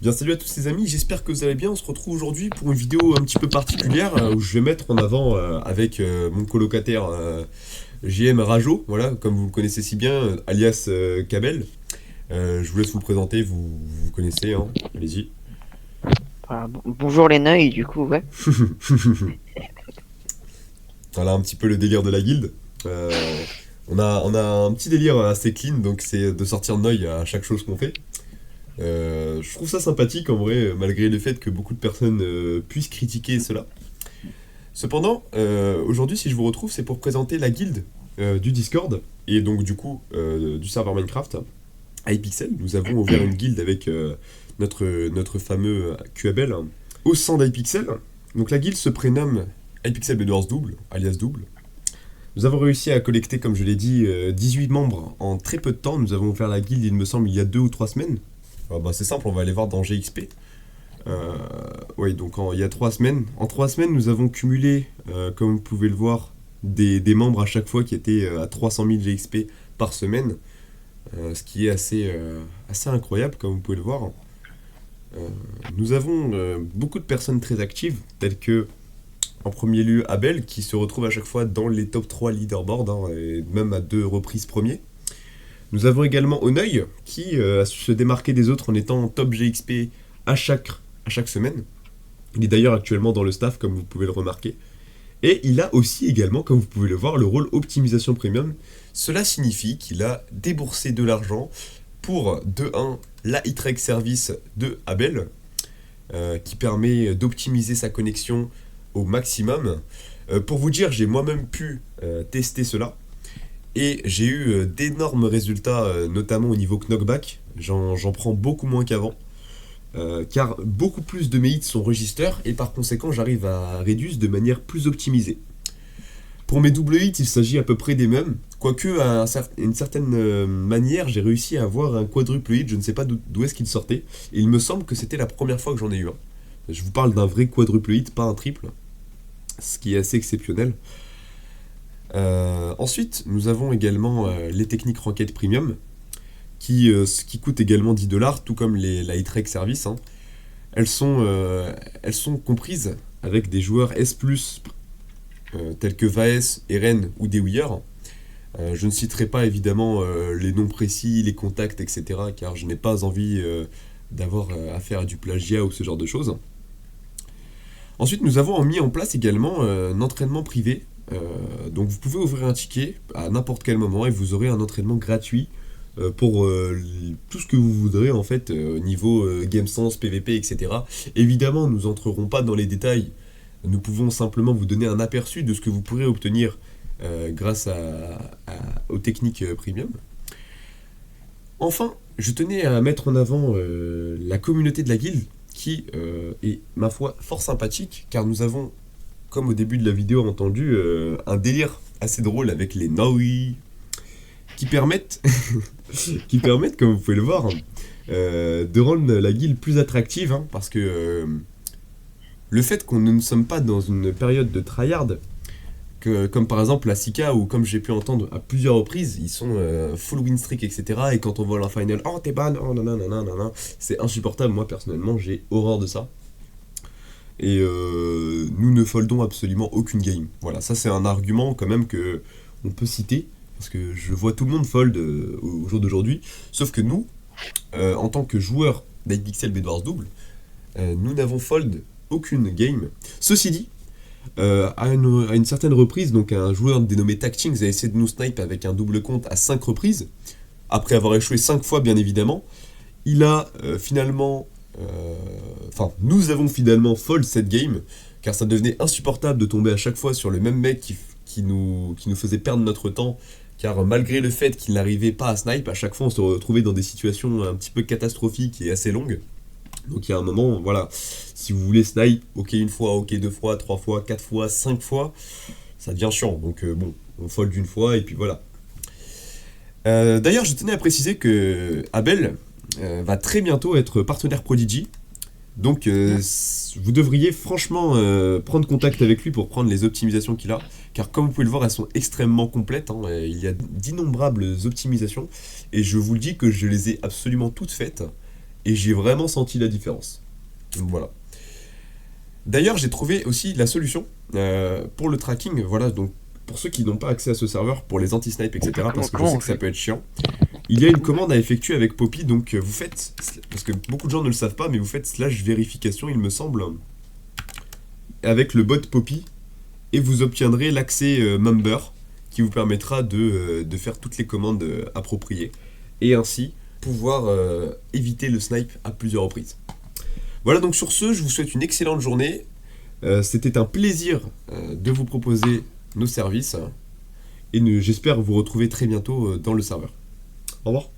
Bien salut à tous les amis, j'espère que vous allez bien. On se retrouve aujourd'hui pour une vidéo un petit peu particulière où je vais mettre en avant avec mon colocataire JM Rajo, voilà, comme vous le connaissez si bien, alias Kabel. Je vous laisse vous présenter, vous connaissez, hein. Allez-y. Voilà, bonjour les neuils, du coup, ouais. Voilà un petit peu le délire de la guilde. On a un petit délire assez clean, donc c'est de sortir de Noy à chaque chose qu'on fait. Je trouve ça sympathique en vrai, malgré le fait que beaucoup de personnes puissent critiquer cela. Cependant, aujourd'hui, si je vous retrouve, c'est pour présenter la guilde du Discord et donc du coup du serveur Minecraft iPixel. Nous avons ouvert une guilde avec notre fameux QAbel au sein d'iPixel. Donc la guilde se prénomme iPixel Bedwars Double, alias Double. Nous avons réussi à collecter, comme je l'ai dit, 18 membres en très peu de temps. Nous avons ouvert la guilde, il me semble, il y a 2 ou 3 semaines. C'est simple, on va aller voir dans GXP. Oui, donc il y a 3 semaines. En 3 semaines, nous avons cumulé, comme vous pouvez le voir, des membres à chaque fois qui étaient à 300 000 GXP par semaine. Ce qui est assez incroyable, comme vous pouvez le voir. Nous avons beaucoup de personnes très actives, telles que, en premier lieu, Abel, qui se retrouve à chaque fois dans les top 3 leaderboards, hein, et même à 2 reprises premier. Nous avons également Oneuil, qui a su se démarquer des autres en étant top GXP à chaque semaine. Il est d'ailleurs actuellement dans le staff, comme vous pouvez le remarquer. Et il a aussi également, comme vous pouvez le voir, le rôle optimisation premium. Cela signifie qu'il a déboursé de l'argent pour, de 1, la Hitrec service de Abel, qui permet d'optimiser sa connexion au maximum. Pour vous dire, j'ai moi-même pu tester cela. Et j'ai eu d'énormes résultats, notamment au niveau knockback. J'en prends beaucoup moins qu'avant. Car beaucoup plus de mes hits sont register et par conséquent j'arrive à réduire de manière plus optimisée. Pour mes double hits, il s'agit à peu près des mêmes, quoique à une certaine manière j'ai réussi à avoir un quadruple hit, je ne sais pas d'où est-ce qu'il sortait, et il me semble que c'était la première fois que j'en ai eu un. Je vous parle d'un vrai quadruple hit, pas un triple, ce qui est assez exceptionnel. Ensuite, nous avons également les techniques Ranked Premium, qui coûtent également 10$, tout comme la Hitrec Service. Hein. Elles sont comprises avec des joueurs S+, tels que Vaes, Eren ou Dewyer. Je ne citerai pas évidemment les noms précis, les contacts, etc., car je n'ai pas envie d'avoir affaire à du plagiat ou ce genre de choses. Ensuite, nous avons mis en place également un entraînement privé. Donc vous pouvez ouvrir un ticket à n'importe quel moment et vous aurez un entraînement gratuit pour tout ce que vous voudrez en fait au niveau game sense, PVP, etc. Évidemment, nous n'entrerons pas dans les détails. Nous pouvons simplement vous donner un aperçu de ce que vous pourrez obtenir grâce aux techniques premium. Enfin, je tenais à mettre en avant la communauté de la guilde qui est, ma foi, fort sympathique car nous avons, comme au début de la vidéo entendu, un délire assez drôle avec les Naui qui permettent, comme vous pouvez le voir, de rendre la guilde plus attractive, hein, parce que le fait qu'on ne sommes pas dans une période de tryhard, comme par exemple la Sika, ou comme j'ai pu entendre à plusieurs reprises, ils sont full win streak, etc. Et quand on voit leur final, oh t'es ban, oh nanana, c'est insupportable. Moi personnellement, j'ai horreur de ça. Et nous ne foldons absolument aucune game. Voilà, ça c'est un argument quand même que on peut citer, parce que je vois tout le monde fold au jour d'aujourd'hui, sauf que nous, en tant que joueurs d'iPixel Bedwars Double, nous n'avons fold aucune game. Ceci dit, à une certaine reprise, donc un joueur dénommé Tactings a essayé de nous snipe avec un double compte à 5 reprises, après avoir échoué 5 fois bien évidemment. Il a finalement... nous avons finalement fold cette game, car ça devenait insupportable de tomber à chaque fois sur le même mec qui nous faisait perdre notre temps, car malgré le fait qu'il n'arrivait pas à snipe, à chaque fois on se retrouvait dans des situations un petit peu catastrophiques et assez longues. Donc il y a un moment, voilà, si vous voulez snipe, ok une fois, ok 2 fois, 3 fois, 4 fois, 5 fois, ça devient chiant. Donc on fold une fois et puis voilà. D'ailleurs, je tenais à préciser que Abel va très bientôt être partenaire Prodigy. Donc vous devriez franchement prendre contact avec lui pour prendre les optimisations qu'il a. Car comme vous pouvez le voir, elles sont extrêmement complètes. Hein, il y a d'innombrables optimisations. Et je vous le dis que je les ai absolument toutes faites. et j'ai vraiment senti la différence. Donc voilà. D'ailleurs, j'ai trouvé aussi la solution pour le tracking. Voilà, donc pour ceux qui n'ont pas accès à ce serveur, pour les anti-snipe, etc., parce que je sais que ça peut être chiant, il y a une commande à effectuer avec Poppy. Donc vous faites, parce que beaucoup de gens ne le savent pas, mais vous faites /vérification, il me semble, avec le bot Poppy, et vous obtiendrez l'accès member qui vous permettra de faire toutes les commandes appropriées et ainsi pouvoir éviter le snipe à plusieurs reprises. Voilà, donc sur ce, je vous souhaite une excellente journée. C'était un plaisir de vous proposer nos services et j'espère vous retrouver très bientôt dans le serveur. Au revoir.